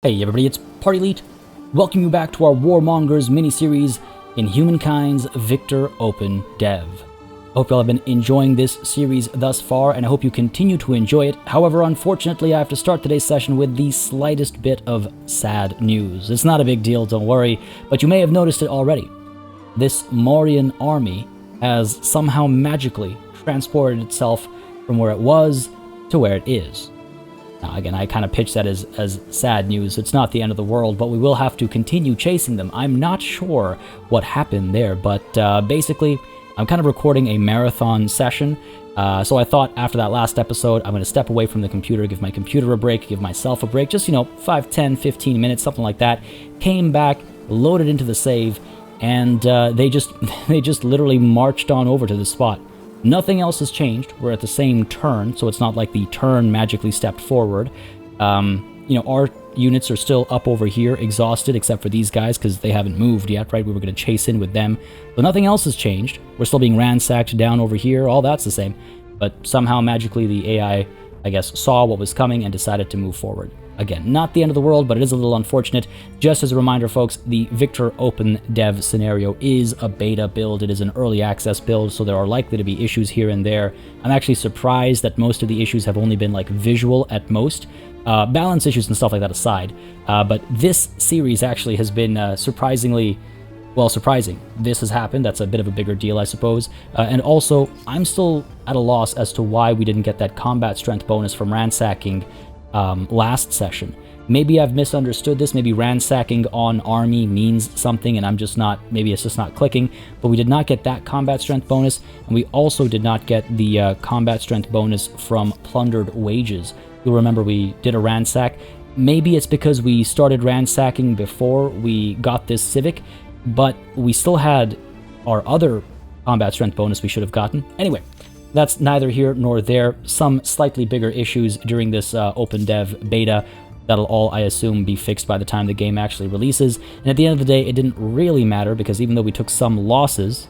Hey everybody, it's PartyElite. Welcome you back to our Warmongers miniseries in Humankind's Victor Open Dev. I hope you all have been enjoying this series thus far, and I hope you continue to enjoy it. However, unfortunately, I have to start today's session with the slightest bit of sad news. It's not a big deal, don't worry, but you may have noticed it already. This Mauryan army has somehow magically transported itself from where it was to where it is. Now, again, I kind of pitched that as sad news. It's not the end of the world, but we will have to continue chasing them. I'm not sure what happened there, but basically, I'm kind of recording a marathon session. So I thought after that last episode, I'm going to step away from the computer, give my computer a break, give myself a break, just, 5, 10, 15 minutes, something like that. Came back, loaded into the save, and they just literally marched on over to the spot. Nothing else has changed. We're at the same turn, so it's not like the turn magically stepped forward. Our units are still up over here, exhausted, except for these guys, because they haven't moved yet, right? We were going to chase in with them. But nothing else has changed. We're still being ransacked down over here. All that's the same. But somehow, magically, the AI, I guess, saw what was coming and decided to move forward. Again, not the end of the world, but it is a little unfortunate. Just as a reminder, folks, the Victor Open Dev scenario is a beta build. It is an early access build, so there are likely to be issues here and there. I'm actually surprised that most of the issues have only been, visual at most. Balance issues and stuff like that aside. But this series actually has been surprising. This has happened. That's a bit of a bigger deal, I suppose. And also, I'm still at a loss as to why we didn't get that combat strength bonus from ransacking last session. Maybe I've misunderstood this. Maybe ransacking on army means something and maybe it's just not clicking. But we did not get that combat strength bonus, and we also did not get the combat strength bonus from plundered wages. You'll remember we did a ransack. Maybe it's because we started ransacking before we got this civic, but we still had our other combat strength bonus we should have gotten. Anyway, that's neither here nor there. Some slightly bigger issues during this open dev beta. That'll all, I assume, be fixed by the time the game actually releases. And at the end of the day, it didn't really matter, because even though we took some losses,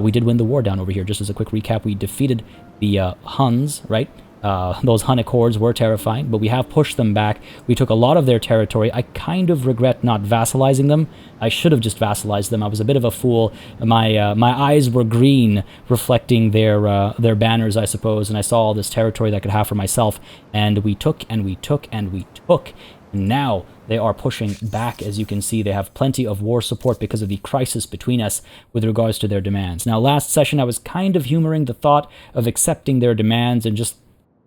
we did win the war down over here. Just as a quick recap, we defeated the Huns, right? Those Hunnic hordes were terrifying, but we have pushed them back. We took a lot of their territory. I kind of regret not vassalizing them. I should have just vassalized them. I was a bit of a fool. My eyes were green, reflecting their banners, I suppose, and I saw all this territory that I could have for myself, and we took, and we took, and we took. And now they are pushing back. As you can see, they have plenty of war support because of the crisis between us with regards to their demands. Now, last session, I was kind of humoring the thought of accepting their demands and just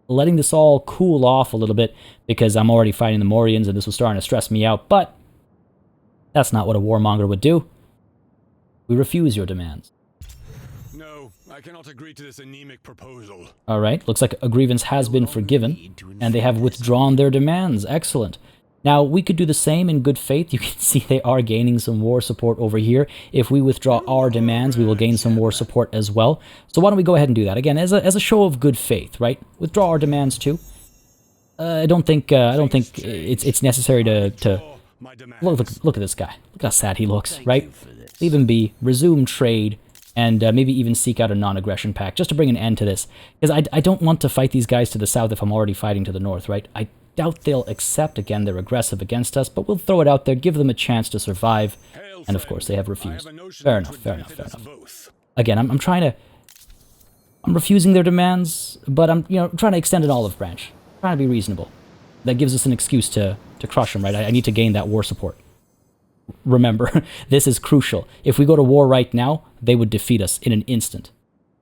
letting this all cool off a little bit, because I'm already fighting the Mauryans and this was starting to stress me out, but that's not what a warmonger would do. We refuse your demands. No, I cannot agree to this anemic proposal. Alright, looks like a grievance has been forgiven, and they have withdrawn their demands. Excellent. Now, we could do the same in good faith. You can see they are gaining some war support over here. If we withdraw our demands, we will gain some war support as well. So why don't we go ahead and do that? Again, as a show of good faith, right? Withdraw our demands too. I don't think it's necessary to look at this guy. Look how sad he looks, right? Leave him be. Resume trade. And maybe even seek out a non-aggression pact, just to bring an end to this. Because I don't want to fight these guys to the south if I'm already fighting to the north, right? I doubt they'll accept. Again, they're aggressive against us, but we'll throw it out there, give them a chance to survive. And of course, they have refused. Fair enough. Again, I'm refusing their demands, but I'm trying to extend an olive branch. Trying to be reasonable. That gives us an excuse to crush them, right? I need to gain that war support. Remember, this is crucial. If we go to war right now, they would defeat us in an instant.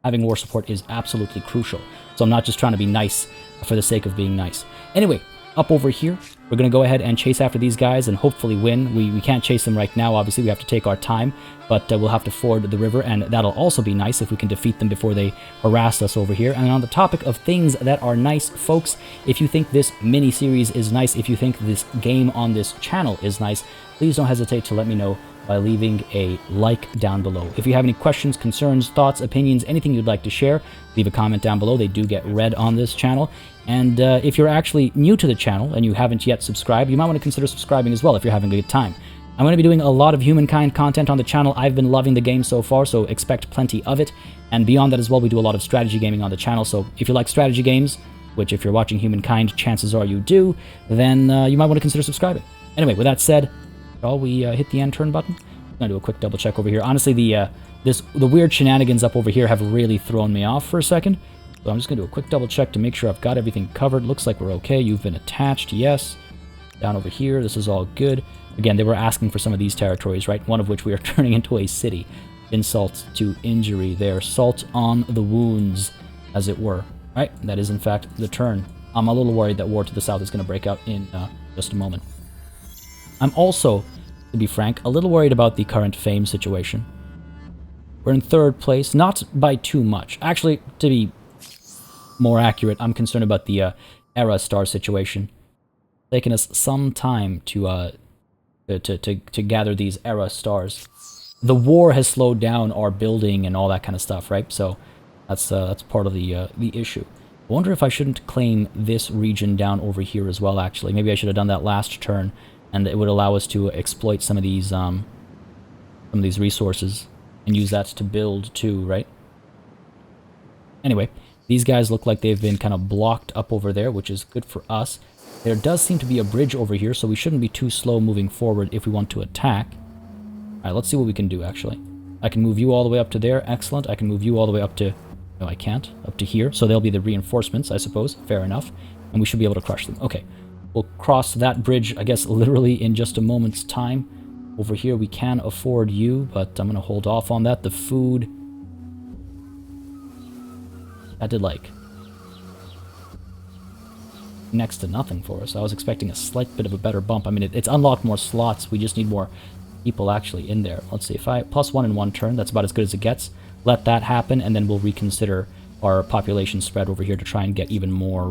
Having war support is absolutely crucial. So I'm not just trying to be nice for the sake of being nice. Anyway, up over here, we're going to go ahead and chase after these guys and hopefully win. We can't chase them right now, obviously. We have to take our time, but we'll have to ford the river, and that'll also be nice if we can defeat them before they harass us over here. And on the topic of things that are nice, folks, if you think this mini-series is nice, if you think this game on this channel is nice, please don't hesitate to let me know by leaving a like down below. If you have any questions, concerns, thoughts, opinions, anything you'd like to share, leave a comment down below. They do get read on this channel. And if you're actually new to the channel and you haven't yet subscribed, you might want to consider subscribing as well if you're having a good time. I'm going to be doing a lot of Humankind content on the channel. I've been loving the game so far, so expect plenty of it. And beyond that as well, we do a lot of strategy gaming on the channel, so if you like strategy games, which if you're watching Humankind, chances are you do, then you might want to consider subscribing. Anyway, with that said, shall we hit the end turn button? I'm gonna do a quick double check over here. Honestly, the weird shenanigans up over here have really thrown me off for a second. So I'm just gonna do a quick double check to make sure I've got everything covered. Looks like we're okay. You've been attached, yes. Down over here, this is all good. Again, they were asking for some of these territories, right? One of which we are turning into a city. Insult to injury there. Salt on the wounds, as it were. Right? That is, in fact, the turn. I'm a little worried that war to the south is going to break out in just a moment. I'm also, to be frank, a little worried about the current fame situation. We're in 3rd place, not by too much. Actually, to be more accurate, I'm concerned about the era star situation. It's taken us some time to gather these era stars. The war has slowed down our building and all that kind of stuff, right? So that's part of the issue. I wonder if I shouldn't claim this region down over here as well, actually. Maybe I should have done that last turn, and it would allow us to exploit some of these resources and use that to build too, right? Anyway, these guys look like they've been kind of blocked up over there, which is good for us. There does seem to be a bridge over here, so we shouldn't be too slow moving forward if we want to attack. Alright, let's see what we can do, actually. I can move you all the way up to there. Excellent. I can move you all the way up to... No, I can't. Up to here. So they'll be the reinforcements, I suppose. Fair enough. And we should be able to crush them. Okay. We'll cross that bridge, I guess, literally in just a moment's time. Over here, we can afford you, but I'm going to hold off on that. The food... That did, like... next to nothing for us. I was expecting a slight bit of a better bump. I mean, it's unlocked more slots. We just need more people actually in there. Let's see, if I +1 in 1 turn, that's about as good as it gets. Let that happen, and then we'll reconsider our population spread over here to try and get even more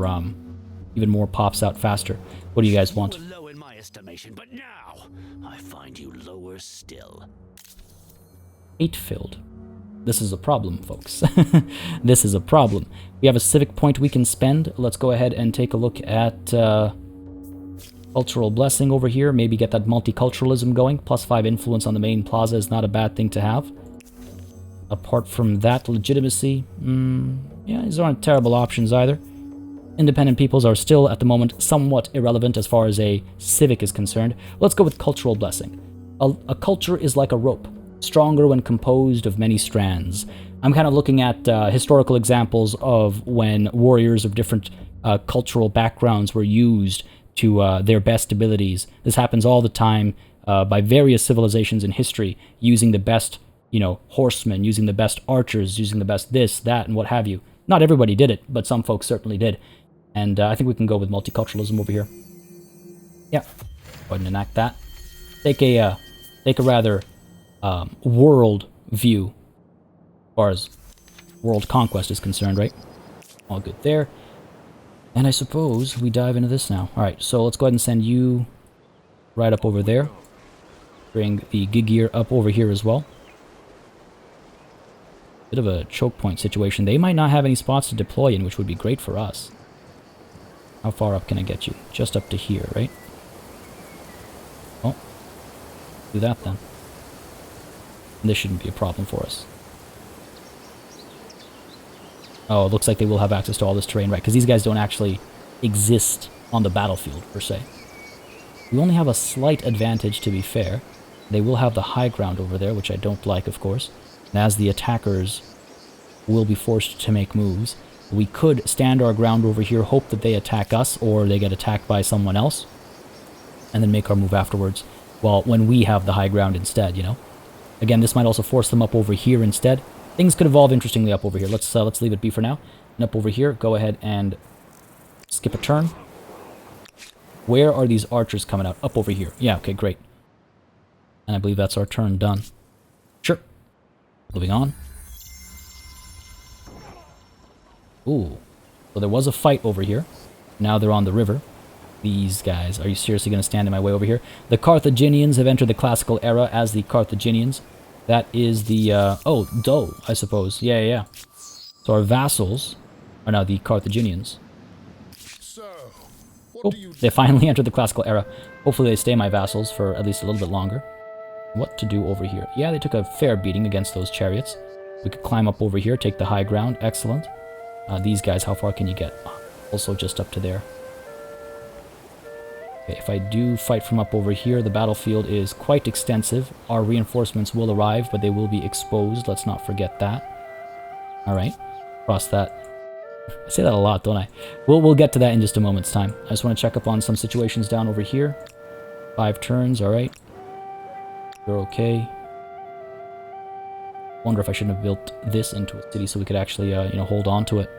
pops out faster. What do you guys want? Low in my estimation, but now I find you lower still. 8 filled. This is a problem, folks. This is a problem. We have a civic point we can spend. Let's go ahead and take a look at cultural blessing over here. Maybe get that multiculturalism going. +5 influence on the main plaza is not a bad thing to have. Apart from that, legitimacy, yeah, these aren't terrible options either. Independent peoples are still, at the moment, somewhat irrelevant as far as a civic is concerned. Let's go with cultural blessing. A culture is like a rope, stronger when composed of many strands. I'm kind of looking at historical examples of when warriors of different cultural backgrounds were used to their best abilities. This happens all the time by various civilizations in history, using the best, horsemen, using the best archers, using the best this, that, and what have you. Not everybody did it, but some folks certainly did. And I think we can go with multiculturalism over here. Yeah, go ahead and enact that. Take a rather world view, as far as world conquest is concerned, right? All good there. And I suppose we dive into this now. Alright, so let's go ahead and send you right up over there. Bring the Gigir up over here as well. Bit of a choke point situation. They might not have any spots to deploy in, which would be great for us. How far up can I get you? Just up to here, right? Oh. Do that then. This shouldn't be a problem for us. Oh, it looks like they will have access to all this terrain, right? Because these guys don't actually exist on the battlefield, per se. We only have a slight advantage, to be fair. They will have the high ground over there, which I don't like, of course. And as the attackers will be forced to make moves, we could stand our ground over here, hope that they attack us, or they get attacked by someone else, and then make our move afterwards. Well, when we have the high ground instead, Again, this might also force them up over here instead. Things could evolve interestingly up over here. Let's leave it be for now. And up over here, go ahead and skip a turn. Where are these archers coming out? Up over here. Yeah, okay, great. And I believe that's our turn done. Sure. Moving on. Ooh. So there was a fight over here. Now they're on the river. These guys. Are you seriously going to stand in my way over here? The Carthaginians have entered the classical era as the Carthaginians. That is the, Do, I suppose. Yeah. So our vassals are now the Carthaginians. So, Oh, they finally entered the classical era. Hopefully they stay my vassals for at least a little bit longer. What to do over here? Yeah, they took a fair beating against those chariots. We could climb up over here, take the high ground. Excellent. These guys, how far can you get? Also just up to there. Okay, if I do fight from up over here, the battlefield is quite extensive. Our reinforcements will arrive, but they will be exposed. Let's not forget that. Alright, cross that. I say that a lot, don't I? We'll get to that in just a moment's time. I just want to check up on some situations down over here. 5 turns, alright. You're okay. Wonder if I shouldn't have built this into a city so we could actually, hold on to it.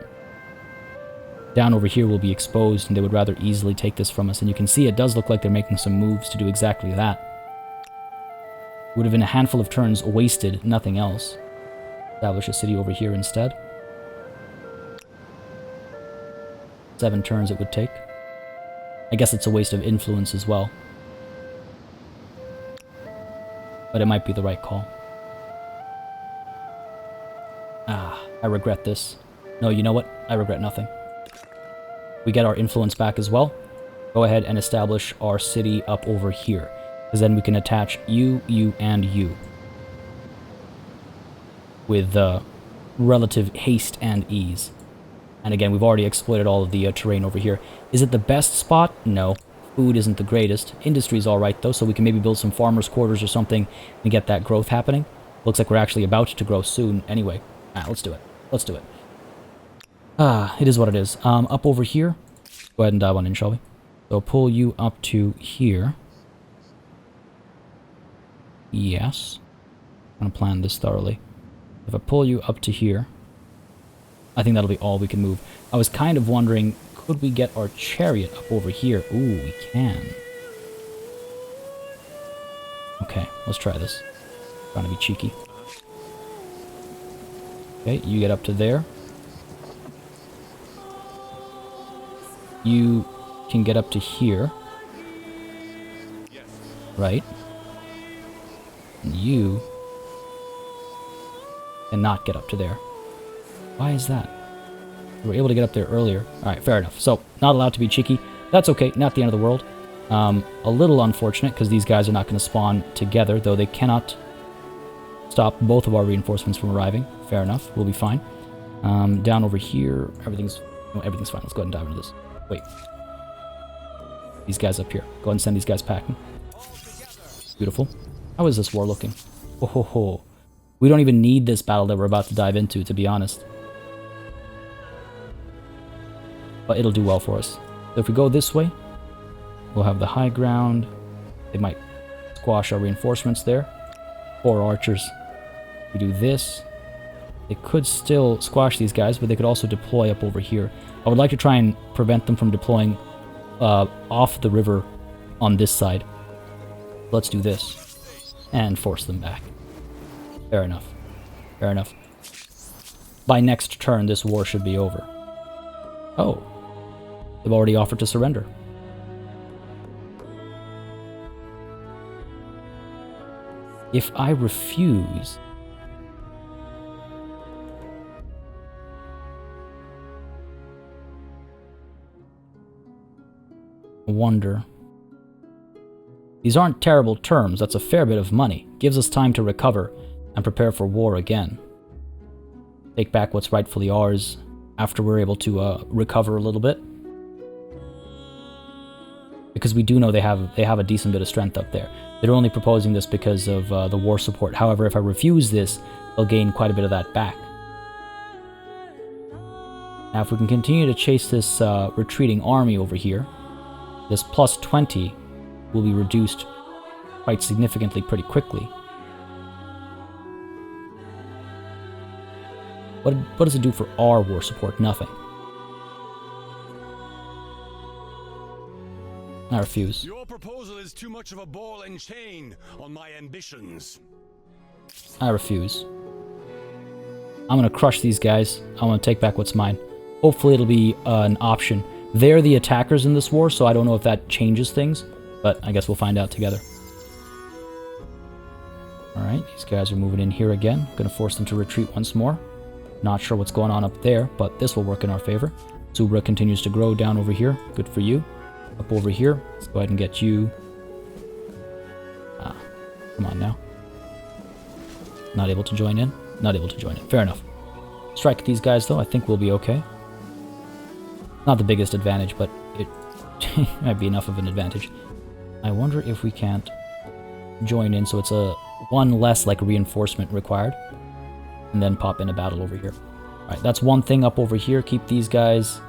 Down over here will be exposed, and they would rather easily take this from us. And you can see it does look like they're making some moves to do exactly that. Would have been a handful of turns wasted, nothing else. Establish a city over here instead. 7 turns it would take. I guess it's a waste of influence as well. But it might be the right call. I regret this. No, you know what? I regret nothing. We get our influence back as well. Go ahead and establish our city up over here. Because then we can attach you, and you. With relative haste and ease. And again, we've already exploited all of the terrain over here. Is it the best spot? No. Food isn't the greatest. Industry's alright though, so we can maybe build some farmers' quarters or something and get that growth happening. Looks like we're actually about to grow soon anyway. Let's do it. Let's do it. It is what it is. Up over here. Go ahead and dive on in, shall we? So pull you up to here. Yes. I'm gonna plan this thoroughly. If I pull you up to here, I think that'll be all we can move. I was kind of wondering, could we get our chariot up over here? Ooh, we can. Okay, let's try this. Trying to be cheeky. Okay, you get up to there. You can get up to here. Right? And you cannot get up to there. Why is that? We were able to get up there earlier. Alright, fair enough. So, not allowed to be cheeky. That's okay, not the end of the world. A little unfortunate, because these guys are not going to spawn together, though they cannot stop both of our reinforcements from arriving. Fair enough, we'll be fine. Down over here, everything's fine. Let's go ahead and dive into this. Wait. These guys up here. Go ahead and send these guys packing. Beautiful. How is this war looking? Oh ho ho. We don't even need this battle that we're about to dive into, to be honest. But it'll do well for us. So if we go this way, we'll have the high ground. They might squash our reinforcements there. 4 archers. We do this. They could still squash these guys, but they could also deploy up over here. I would like to try and prevent them from deploying off the river on this side. Let's do this. And force them back. Fair enough. Fair enough. By next turn, this war should be over. Oh. They've already offered to surrender. If I refuse... wonder. These aren't terrible terms, that's a fair bit of money. Gives us time to recover and prepare for war again. Take back what's rightfully ours after we're able to recover a little bit. Because we do know they have a decent bit of strength up there. They're only proposing this because of the war support. However, if I refuse this, they'll gain quite a bit of that back. Now, if we can continue to chase this retreating army over here, this plus 20 will be reduced quite significantly pretty quickly. What does it do for our war support? Nothing. I refuse. Your proposal is too much of a ball and chain on my ambitions. I refuse. I'm gonna crush these guys. I want to take back what's mine. Hopefully it'll be an option. They're the attackers in this war, so I don't know if that changes things, but I guess we'll find out together. Alright, these guys are moving in here again. Gonna force them to retreat once more. Not sure what's going on up there, but this will work in our favor. Subra continues to grow down over here. Good for you. Up over here. Let's go ahead and get you. Come on now. Not able to join in? Not able to join in. Fair enough. Strike these guys, though. I think we'll be okay. Not the biggest advantage, but it Might be enough of an advantage. I wonder if we can't join in so it's a one less like reinforcement required. And then pop in a battle over here. Alright, that's one thing up over here. Keep these guys.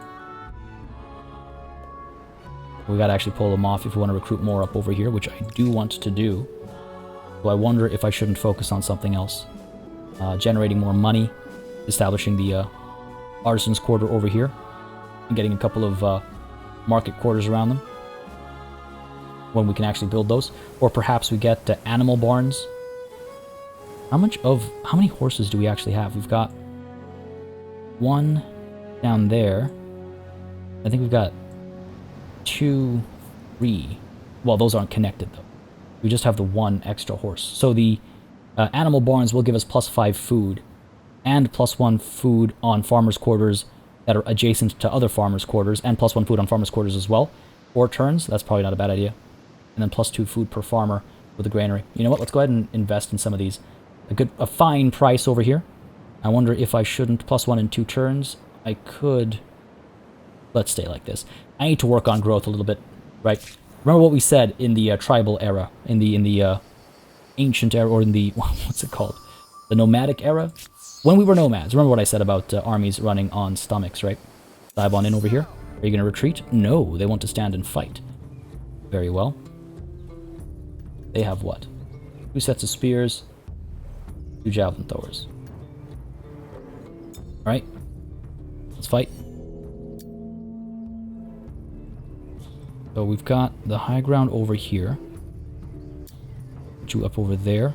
We gotta actually pull them off if we want to recruit more up over here, which I do want to do. So I wonder if I shouldn't focus on something else. Generating more money, establishing the artisan's quarter over here, and getting a couple of market quarters around them when we can actually build those. Or perhaps we get animal barns. How many horses do we actually have? We've got one down there. I think we've got 2, 3. Well, those aren't connected though. We just have the one extra horse. So the animal barns will give us +5 food and +1 food on farmers' quarters that are adjacent to other farmers' quarters, and +1 food on farmers' quarters as well. 4 turns, that's probably not a bad idea. And then +2 food per farmer with the granary. You know what, let's go ahead and invest in some of these. A fine price over here. I wonder if I shouldn't +1 in 2 turns. I could. Let's stay like this. I need to work on growth a little bit, right? Remember what we said in the tribal era, in the ancient era, or in the what's it called? The nomadic era? When we were nomads. Remember what I said about armies running on stomachs, right? Dive on in over here. Are you going to retreat? No, they want to stand and fight. Very well. They have what? 2 sets of spears, 2 javelin throwers. Alright. Let's fight. So we've got the high ground over here. Put you up over there.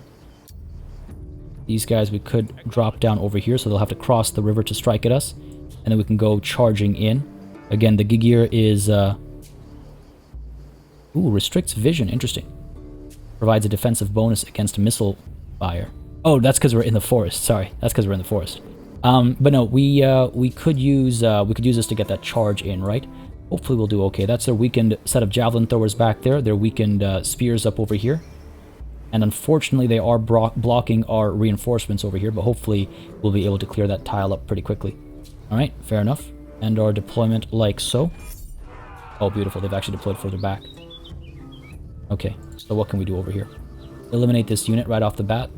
These guys we could drop down over here, so they'll have to cross the river to strike at us. And then we can go charging in. Again, the Gigir is... restricts vision. Interesting. Provides a defensive bonus against missile fire. Oh, that's because we're in the forest. Sorry, that's because we're in the forest. But no, we could use this to get that charge in, right? Hopefully we'll do okay. That's their weakened set of javelin throwers back there. Their weakened spears up over here. And unfortunately, they are blocking our reinforcements over here, but hopefully we'll be able to clear that tile up pretty quickly. Alright, fair enough. And our deployment like so. Oh, beautiful. They've actually deployed further back. Okay, so what can we do over here? Eliminate this unit right off the bat.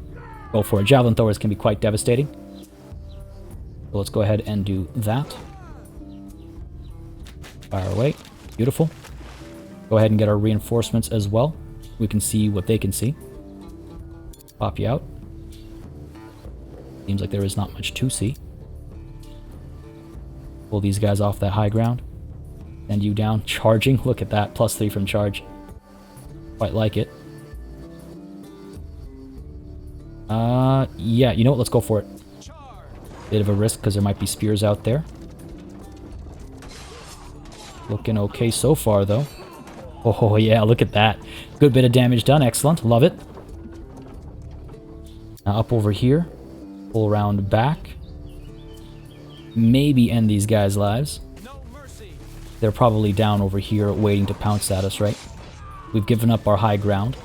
Go for it. Javelin throwers can be quite devastating. So let's go ahead and do that. Fire away. Beautiful. Go ahead and get our reinforcements as well. We can see what they can see. Pop you out. Seems like there is not much to see. Pull these guys off that high ground. Send you down. Charging. Look at that. +3 from charge. Quite like it. Yeah, you know what? Let's go for it. Bit of a risk because there might be spears out there. Looking okay so far, though. Oh, yeah, look at that. Good bit of damage done. Excellent. Love it. Now up over here. Pull around back. Maybe end these guys' lives. They're probably down over here waiting to pounce at us, right? We've given up our high ground.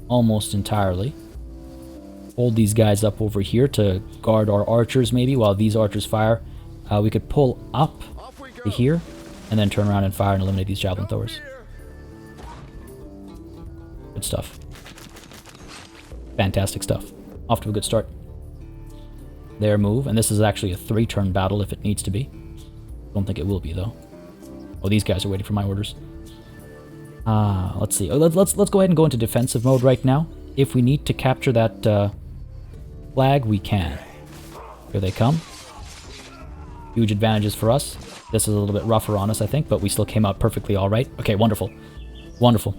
Almost entirely. Hold these guys up over here to guard our archers, maybe, while these archers fire. We could pull up to here, and then turn around and fire and eliminate these javelin throwers. Good stuff. Fantastic stuff. Off to a good start. Their move, and this is actually a 3-turn battle if it needs to be. Don't think it will be, though. Oh, these guys are waiting for my orders. Let's see. Let's go ahead and go into defensive mode right now. If we need to capture that flag, we can. Here they come. Huge advantages for us. This is a little bit rougher on us, I think, but we still came out perfectly all right. Okay, wonderful. Wonderful.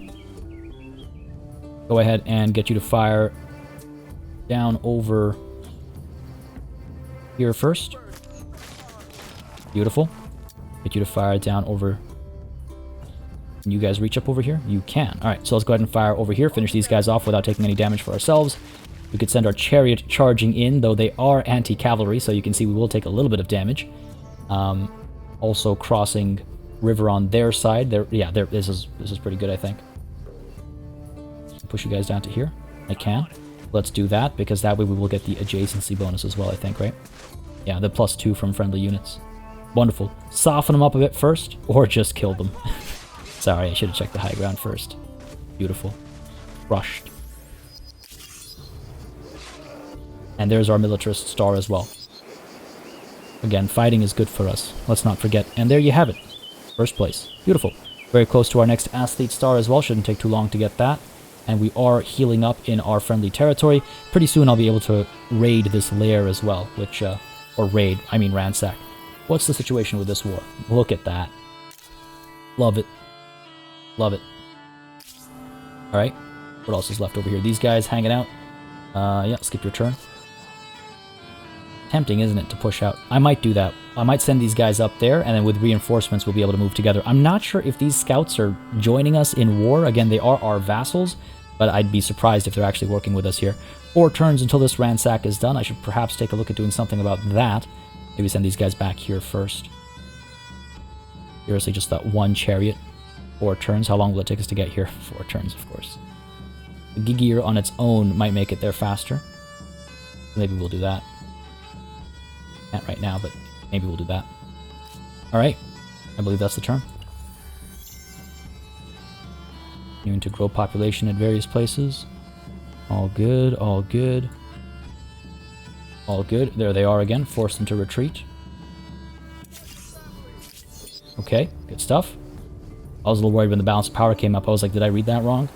Go ahead and get you to fire down over here first. Beautiful. Get you to fire down over... Can you guys reach up over here? You can. Alright, so let's go ahead and fire over here. Finish these guys off without taking any damage for ourselves. We could send our chariot charging in, though they are anti-cavalry, so you can see we will take a little bit of damage. Also crossing river on their side. This is pretty good, I think. Push you guys down to here. I can. Let's do that, because that way we will get the adjacency bonus as well, I think, right? Yeah, the +2 from friendly units. Wonderful. Soften them up a bit first, or just kill them. Sorry, I should have checked the high ground first. Beautiful. Crushed. And there's our militarist star as well. Again, fighting is good for us. Let's not forget. And there you have it. First place. Beautiful. Very close to our next athlete star as well. Shouldn't take too long to get that. And we are healing up in our friendly territory. Pretty soon I'll be able to raid this lair as well. Which, or raid, I mean ransack. What's the situation with this war? Look at that. Love it. Love it. Alright. What else is left over here? These guys hanging out. Yeah, skip your turn. Tempting, isn't it, to push out? I might do that. I might send these guys up there, and then with reinforcements we'll be able to move together. I'm not sure if these scouts are joining us in war. Again, they are our vassals, but I'd be surprised if they're actually working with us here. 4 turns until this ransack is done. I should perhaps take a look at doing something about that. Maybe send these guys back here first. Seriously, just that one chariot. 4 turns. How long will it take us to get here? 4 turns, of course. The Gigir on its own might make it there faster. Maybe we'll do that. Can't right now, but maybe we'll do that. Alright. I believe that's the turn. Continuing to grow population at various places. All good, all good. All good. There they are again. Force them to retreat. Okay, good stuff. I was a little worried when the balance of power came up. I was like, did I read that wrong?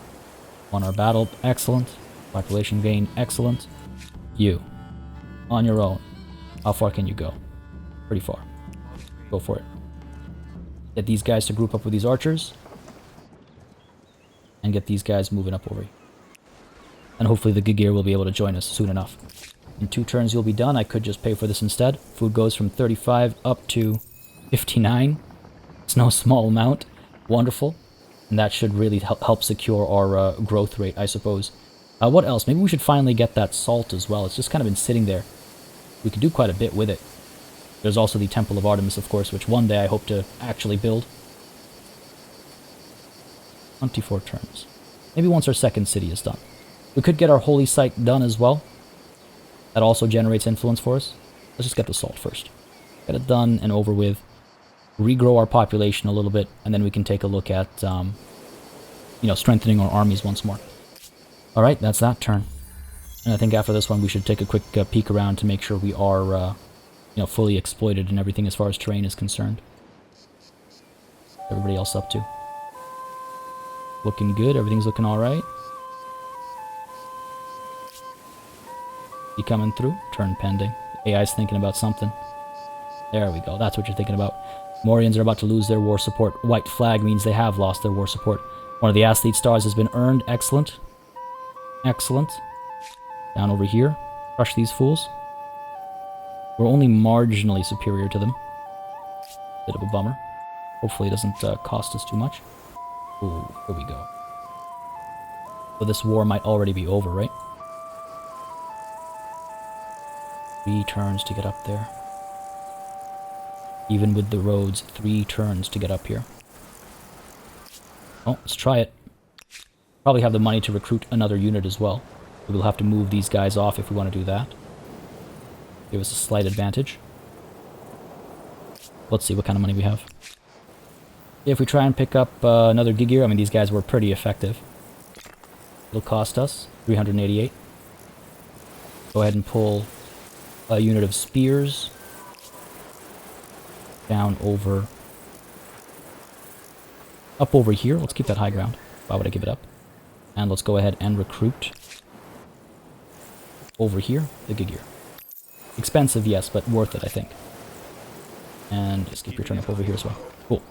Won our battle. Excellent. Population gain. Excellent. You. On your own. How far can you go? Pretty far. Go for it. Get these guys to group up with these archers. And get these guys moving up over here. And hopefully the Gigir will be able to join us soon enough. In 2 turns you'll be done. I could just pay for this instead. Food goes from 35 up to 59. It's no small amount. Wonderful. And that should really help secure our growth rate, I suppose. What else? Maybe we should finally get that salt as well. It's just kind of been sitting there. We could do quite a bit with it. There's also the Temple of Artemis, of course, which one day I hope to actually build. 24 turns. Maybe once our second city is done. We could get our holy site done as well. That also generates influence for us. Let's just get the salt first. Get it done and over with. Regrow our population a little bit, and then we can take a look at, you know, strengthening our armies once more. Alright, that's that turn. And I think after this one we should take a quick peek around to make sure we are, you know, fully exploited and everything as far as terrain is concerned. Everybody else up to? Looking good, everything's looking alright. You coming through? Turn pending. AI's thinking about something. There we go, that's what you're thinking about. Morians are about to lose their war support. White flag means they have lost their war support. One of the athlete stars has been earned. Excellent. Excellent. Down over here. Crush these fools. We're only marginally superior to them. Bit of a bummer. Hopefully it doesn't cost us too much. Ooh, here we go. So this war might already be over, right? 3 turns to get up there. Even with the roads, 3 turns to get up here. Oh, let's try it. Probably have the money to recruit another unit as well. We'll have to move these guys off if we want to do that. Give us a slight advantage. Let's see what kind of money we have. If we try and pick up another Gigir, I mean, these guys were pretty effective. It'll cost us 388. Go ahead and pull a unit of spears down over... up over here. Let's keep that high ground. Why would I give it up? And let's go ahead and recruit over here the Gigir. Expensive, yes, but worth it, I think. And just keep your turn up over here as well. Cool.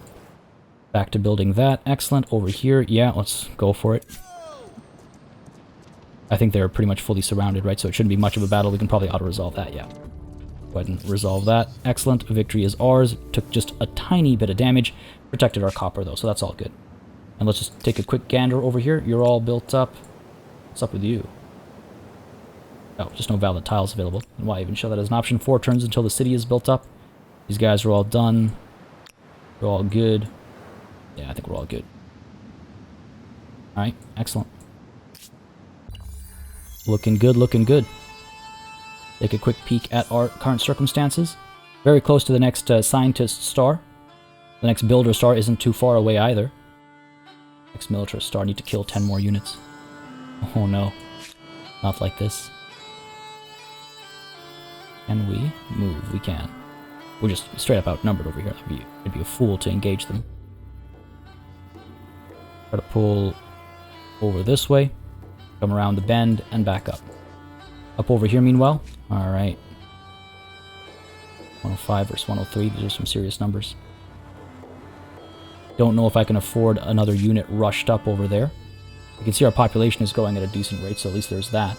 Back to building that. Excellent. Over here, yeah, let's go for it. I think they're pretty much fully surrounded, right? So it shouldn't be much of a battle. We can probably auto-resolve that, yeah. Go ahead and resolve that. Excellent. Victory is ours. Took just a tiny bit of damage. Protected our copper, though, so that's all good. And let's just take a quick gander over here. You're all built up. What's up with you? Oh, just no valid tiles available. And why even show that as an option? 4 turns until the city is built up. These guys are all done. They're all good. Yeah, I think we're all good. Alright, excellent. Looking good, looking good. Take a quick peek at our current circumstances. Very close to the next scientist star. The next builder star isn't too far away either. Next militarist star, need to kill 10 more units. Oh no. Not like this. Can we move? We can. We're just straight up outnumbered over here. It'd be a fool to engage them. Try to pull over this way. Come around the bend and back up. Up over here meanwhile. Alright. 105 versus 103. These are some serious numbers. Don't know if I can afford another unit rushed up over there. You can see our population is growing at a decent rate, so at least there's that.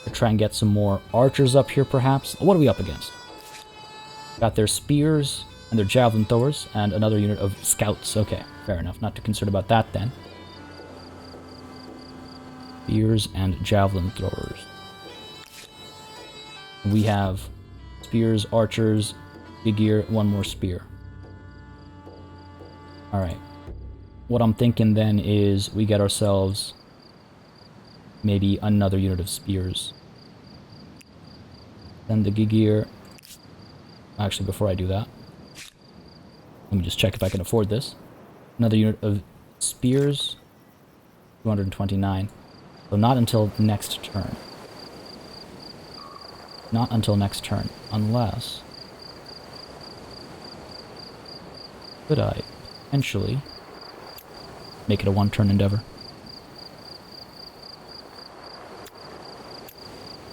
We'll try and get some more archers up here, perhaps. What are we up against? Got their spears and their javelin throwers, and another unit of scouts. Okay, fair enough. Not too concerned about that, then. Spears and javelin throwers. We have spears, archers, big gear, one more spear. Alright. What I'm thinking then is we get ourselves maybe another unit of spears. Then the Gigir. Actually, before I do that, let me just check if I can afford this. Another unit of spears. 229. So not until next turn. Not until next turn. Unless... could I potentially make it a one-turn endeavor?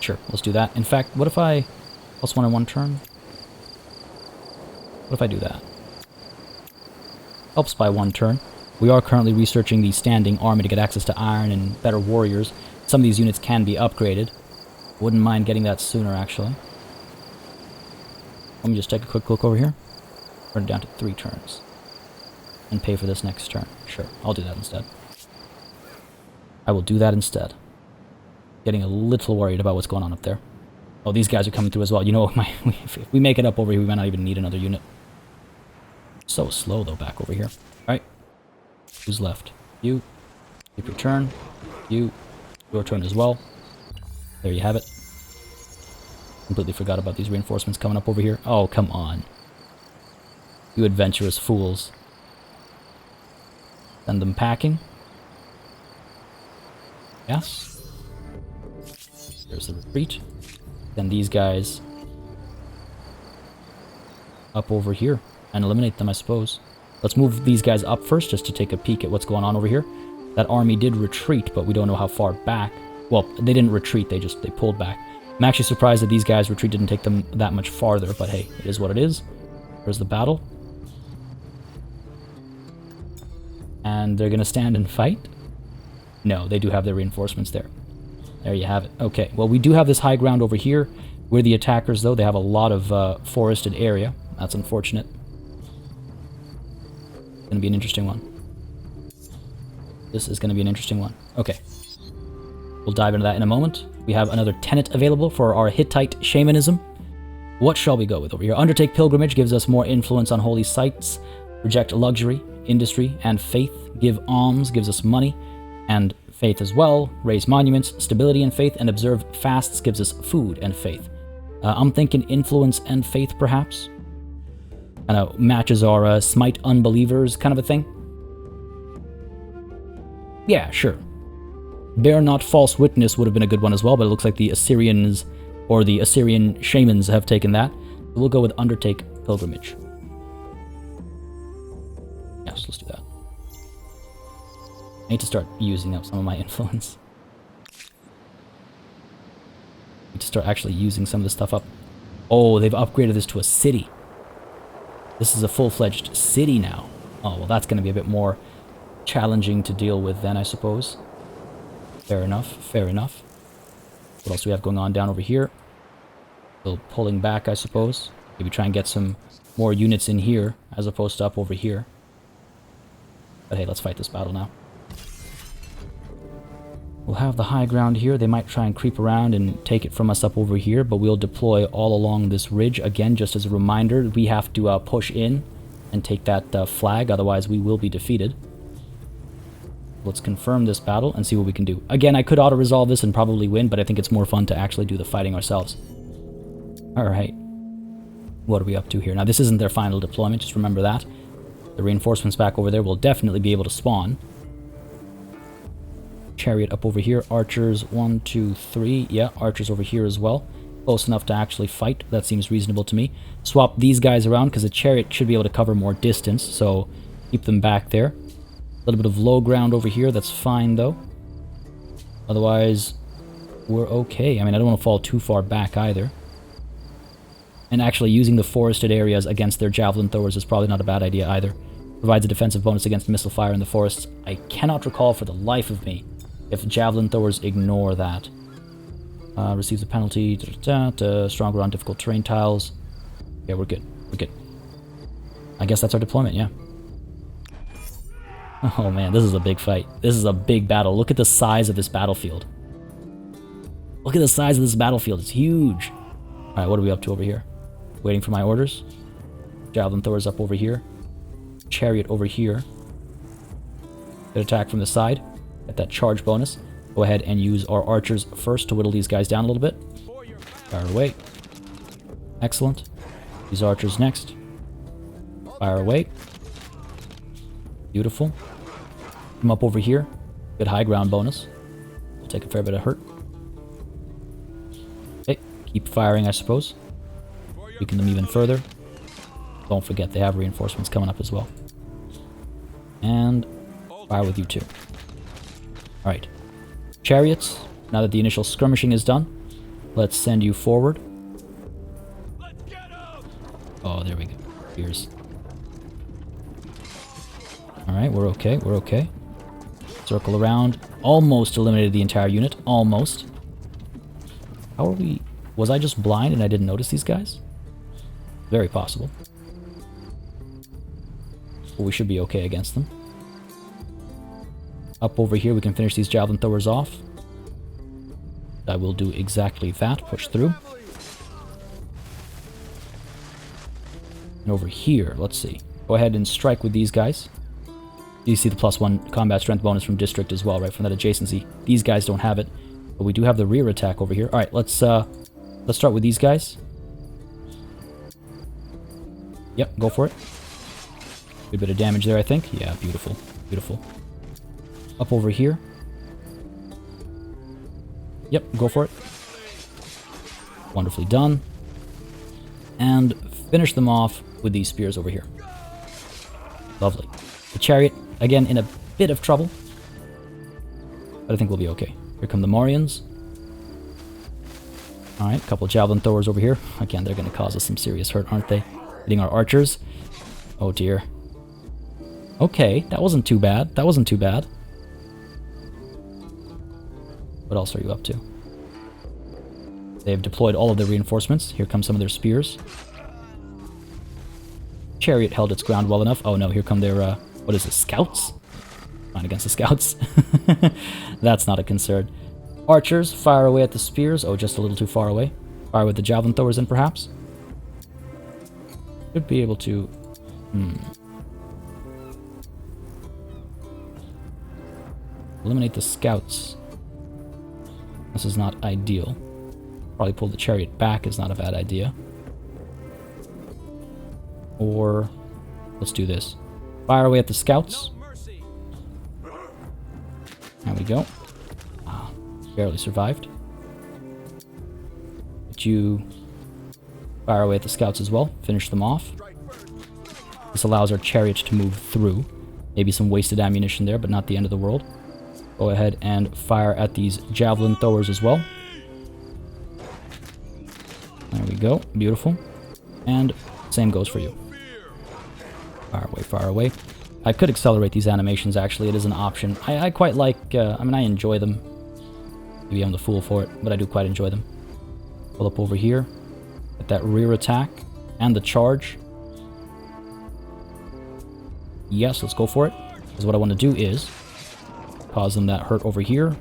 Sure, let's do that. In fact, what if I plus one in one turn? What if I do that? Helps by one turn. We are currently researching the standing army to get access to iron and better warriors. Some of these units can be upgraded. Wouldn't mind getting that sooner, actually. Let me just take a quick look over here. Turn it down to 3 turns. And pay for this next turn. Sure, I'll do that instead. I will do that instead. Getting a little worried about what's going on up there. Oh, these guys are coming through as well. You know, if we make it up over here, we might not even need another unit. So slow, though, back over here. Alright. Who's left? You. Keep your turn. You. Your turn as well. There you have it. Completely forgot about these reinforcements coming up over here. Oh, come on. You adventurous fools. Send them packing. Yes. There's the retreat. Then these guys up over here and eliminate them, I suppose. Let's move these guys up first just to take a peek at what's going on over here. That army did retreat, but we don't know how far back. Well, they didn't retreat, they pulled back. I'm actually surprised that these guys' retreat didn't take them that much farther, but hey, it is what it is. There's the battle. And they're gonna stand and fight? No, they do have their reinforcements there. There you have it. Okay, well, we do have this high ground over here. We're the attackers, though. They have a lot of forested area. That's unfortunate. It's gonna be an interesting one. This is gonna be an interesting one. Okay. We'll dive into that in a moment. We have another tenet available for our Hittite shamanism. What shall we go with over here? Undertake pilgrimage gives us more influence on holy sites. Reject luxury, industry, and faith. Give alms gives us money and faith as well. Raise monuments, stability and faith, and observe fasts gives us food and faith. I'm thinking influence and faith, perhaps. Kind of matches our smite unbelievers kind of a thing. Yeah, sure. Bear not false witness would have been a good one as well, but it looks like the Assyrians, or the Assyrian shamans, have taken that. So we'll go with undertake pilgrimage. Yes, let's do that. I need to start using up some of my influence. I need to start actually using some of this stuff up. Oh, they've upgraded this to a city. This is a full-fledged city now. Oh, well, that's going to be a bit more challenging to deal with then, I suppose. Fair enough, fair enough. What else do we have going on down over here? Still pulling back, I suppose. Maybe try and get some more units in here, as opposed to up over here. But hey, let's fight this battle now. We'll have the high ground here. They might try and creep around and take it from us up over here, but we'll deploy all along this ridge. Again, just as a reminder, we have to push in and take that flag, otherwise we will be defeated. Let's confirm this battle and see what we can do. Again, I could auto-resolve this and probably win, but I think it's more fun to actually do the fighting ourselves. Alright. What are we up to here? Now, this isn't their final deployment, just remember that. The reinforcements back over there will definitely be able to spawn. Chariot up over here. Archers, 1, 2, 3. Yeah, archers over here as well. Close enough to actually fight. That seems reasonable to me. Swap these guys around, because the chariot should be able to cover more distance, so keep them back there. A little bit of low ground over here. That's fine, though. Otherwise, we're okay. I mean, I don't want to fall too far back either. And actually using the forested areas against their javelin throwers is probably not a bad idea either. Provides a defensive bonus against missile fire in the forests. I cannot recall for the life of me if javelin throwers ignore that. Receives a penalty. Stronger on difficult terrain tiles. Yeah, we're good. We're good. I guess that's our deployment, yeah. Oh man, this is a big fight. This is a big battle. Look at the size of this battlefield. Look at the size of this battlefield. It's huge. Alright, what are we up to over here? Waiting for my orders. Javelin throwers up over here. Chariot over here. Good attack from the side. Get that charge bonus. Go ahead and use our archers first to whittle these guys down a little bit. Fire away. Excellent. These archers next. Fire away. Beautiful. Come up over here. Good high ground bonus. We'll take a fair bit of hurt. Okay, keep firing, I suppose. Weaken them even further. Don't forget they have reinforcements coming up as well. And fire with you too. Alright. Chariots, now that the initial skirmishing is done, let's send you forward. Oh, there we go. Here's. Alright, we're okay, we're okay. Circle around. Almost eliminated the entire unit. Almost. How are we... Was I just blind and I didn't notice these guys? Very possible. But we should be okay against them. Up over here, we can finish these javelin throwers off. I will do exactly that. Push through. And over here, let's see. Go ahead and strike with these guys. You see the +1 combat strength bonus from district as well, right? From that adjacency. These guys don't have it, but we do have the rear attack over here. All right, let's start with these guys. Yep, go for it. Good bit of damage there, I think. Yeah, beautiful, beautiful. Up over here. Yep, go for it. Wonderfully done. And finish them off with these spears over here. Lovely. The chariot, again, in a bit of trouble. But I think we'll be okay. Here come the Morians. Alright, a couple of javelin throwers over here. Again, they're going to cause us some serious hurt, aren't they? Hitting our archers. Oh dear. Okay, that wasn't too bad. That wasn't too bad. What else are you up to? They've deployed all of their reinforcements. Here come some of their spears. Chariot held its ground well enough. Oh no, here come their, what is it, scouts? Fine against the scouts. That's not a concern. Archers, fire away at the spears. Oh, just a little too far away. Fire with the javelin throwers in, perhaps. Should be able to... Eliminate the scouts. This is not ideal. Probably pull the chariot back is not a bad idea. Or... let's do this. Fire away at the scouts. There we go. Ah, barely survived. But you fire away at the scouts as well. Finish them off. This allows our chariot to move through. Maybe some wasted ammunition there, but not the end of the world. Go ahead and fire at these javelin throwers as well. There we go. Beautiful. And same goes for you. Fire away, fire away. I could accelerate these animations, actually. It is an option. I quite like... I mean, I enjoy them. Maybe I'm the fool for it, but I do quite enjoy them. Pull up over here. Get that rear attack. And the charge. Yes, let's go for it. Because what I want to do is... cause them that hurt over here.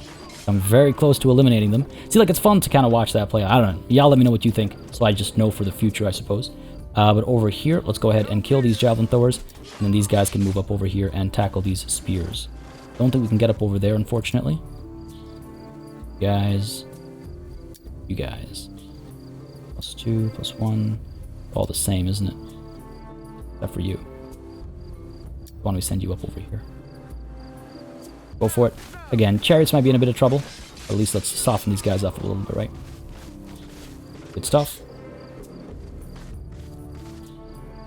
I'm very close to eliminating them. See, like, it's fun to kind of watch that play. I don't know. Y'all let me know what you think, so I just know for the future, I suppose. But over here, let's go ahead and kill these javelin throwers, and then these guys can move up over here and tackle these spears. Don't think we can get up over there, unfortunately. You guys. +2, +1. All the same, isn't it? Except for you. Why don't we send you up over here? Go for it. Again, chariots might be in a bit of trouble. At least let's soften these guys up a little bit, right? Good stuff.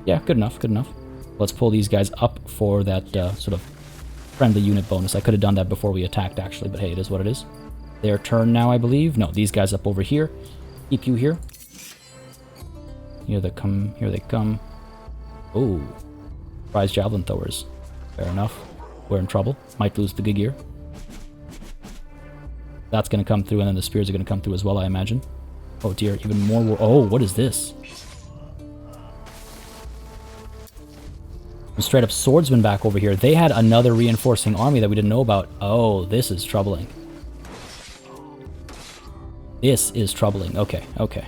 Yeah, good enough, good enough. Let's pull these guys up for that sort of friendly unit bonus. I could have done that before we attacked, actually, but hey, it is what it is. Their turn now, I believe. No, these guys up over here. Keep you here. Here they come, here they come. Oh, prize javelin throwers. Fair enough. We're in trouble. Might lose the Gigir. That's going to come through, and then the spears are going to come through as well, I imagine. Oh dear, even more war. Oh, what is this? Some straight up swordsmen back over here. They had another reinforcing army that we didn't know about. Oh, this is troubling. This is troubling. Okay, okay.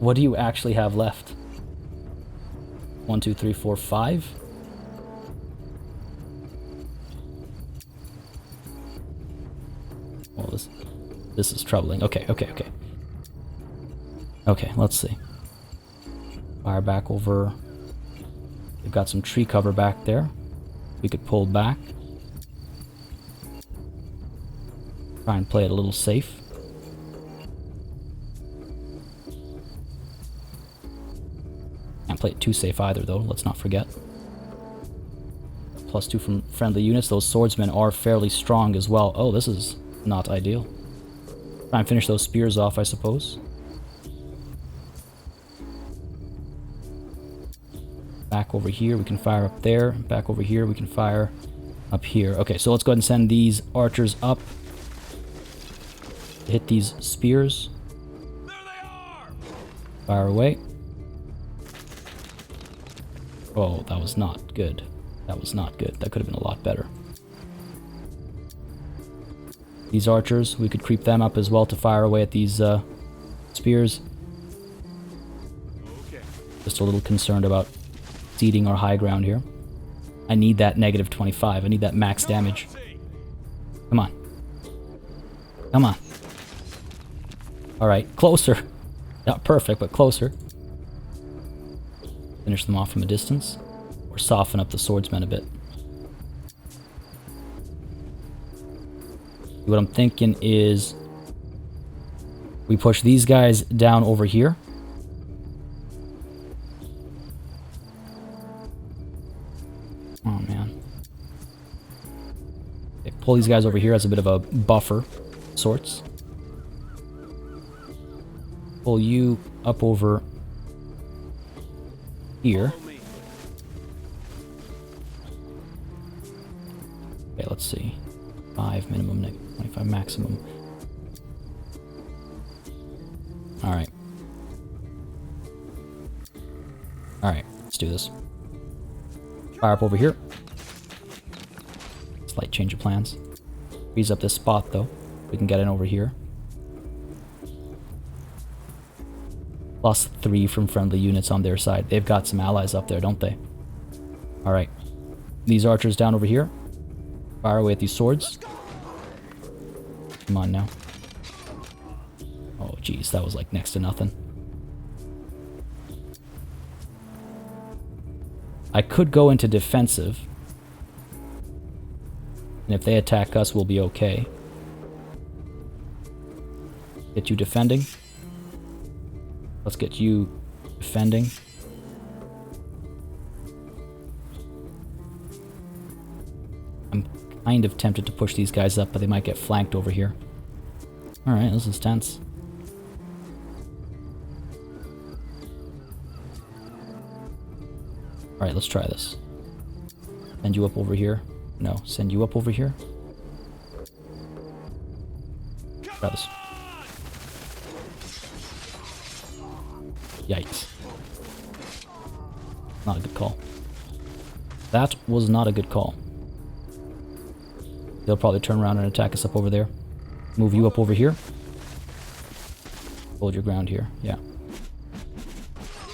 What do you actually have left? 1, 2, 3, 4, 5? Well, this is troubling. Okay, okay, okay. Okay, let's see. Fire back over. We've got some tree cover back there. We could pull back. Try and play it a little safe. Can't play it too safe either, though. Let's not forget. +2 from friendly units. Those swordsmen are fairly strong as well. Oh, this is not ideal. Try and finish those spears off, I suppose. Back over here, we can fire up there. Back over here, we can fire up here. Okay, so let's go ahead and send these archers up. Hit these spears. There they are! Fire away. Oh, that was not good. That was not good. That could have been a lot better. These archers, we could creep them up as well to fire away at these spears. Okay. Just a little concerned about ceding our high ground here. I need that -25. I need that max damage. Come on. Come on. Alright, closer. Not perfect, but closer. Finish them off from a distance. Or soften up the swordsmen a bit. What I'm thinking is we push these guys down over here. Oh man. Okay, pull these guys over here as a bit of a buffer of sorts. Pull you up over here. Okay, let's see. 5 minimum, 25 maximum. Alright. Alright, let's do this. Fire up over here. Slight change of plans. Freeze up this spot though. We can get in over here. +3 from friendly units on their side. They've got some allies up there, don't they? Alright. These archers down over here. Fire away at these swords. Come on now. Oh jeez, that was like next to nothing. I could go into defensive. And if they attack us, we'll be okay. Get you defending. Let's get you defending. I'm kind of tempted to push these guys up, but they might get flanked over here. Alright, this is tense. Alright, let's try this. Send you up over here. No, send you up over here. Try this. Yikes. Not a good call. That was not a good call. They'll probably turn around and attack us up over there. Move you up over here. Hold your ground here. Yeah.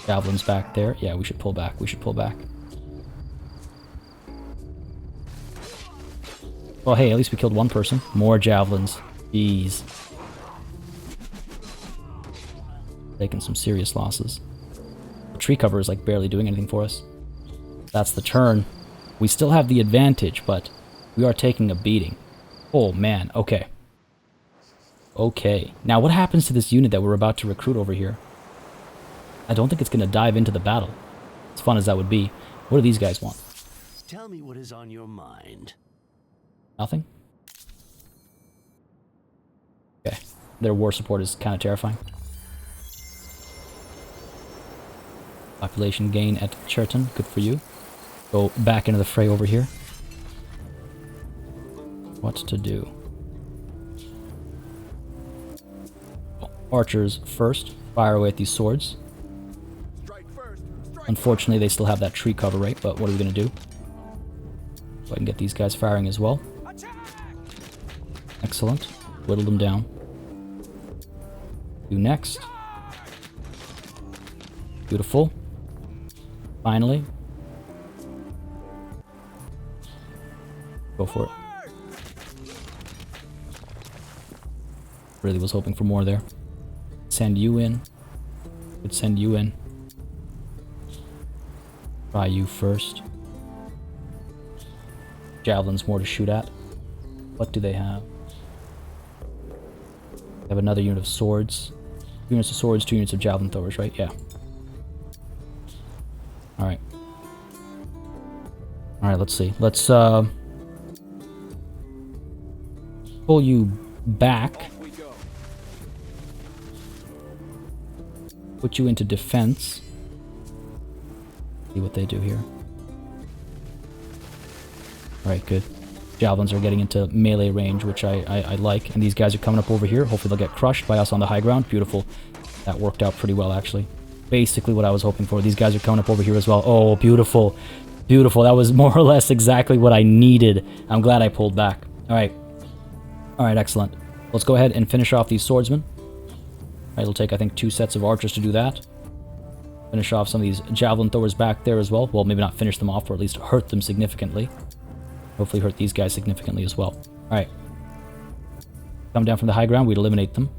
Javelins back there. Yeah, we should pull back. We should pull back. Well, hey, at least we killed one person. More javelins. Jeez. Taking some serious losses. The tree cover is like barely doing anything for us. That's the turn. We still have the advantage, but we are taking a beating. Oh man, okay. Okay. Now what happens to this unit that we're about to recruit over here? I don't think it's going to dive into the battle. As fun as that would be. What do these guys want? Tell me what is on your mind. Nothing? Okay. Their war support is kind of terrifying. Population gain at Cherton. Good for you. Go back into the fray over here. What to do? Archers first. Fire away at these swords. Unfortunately, they still have that tree cover, right? But what are we going to do? Go ahead and get these guys firing as well. Excellent. Whittle them down. You next. Beautiful. Finally. Go for it. Really was hoping for more there. Send you in. Could send you in. Try you first. Javelins more to shoot at. What do they have? They have another unit of swords. 2 units of swords, 2 units of javelin throwers, right? Yeah. Alright. Alright, let's see. Let's pull you back. Put you into defense. See what they do here. Alright, good. Javelins are getting into melee range, which I like. And these guys are coming up over here. Hopefully they'll get crushed by us on the high ground. Beautiful. That worked out pretty well, actually. Basically what I was hoping for. These guys are coming up over here as well. Oh, beautiful. Beautiful. That was more or less exactly what I needed. I'm glad I pulled back. Alright. Alright, excellent. Let's go ahead and finish off these swordsmen. Alright, it'll take, I think, 2 sets of archers to do that. Finish off some of these javelin throwers back there as well. Well, maybe not finish them off, or at least hurt them significantly. Hopefully hurt these guys significantly as well. Alright. Come down from the high ground, we'd eliminate them.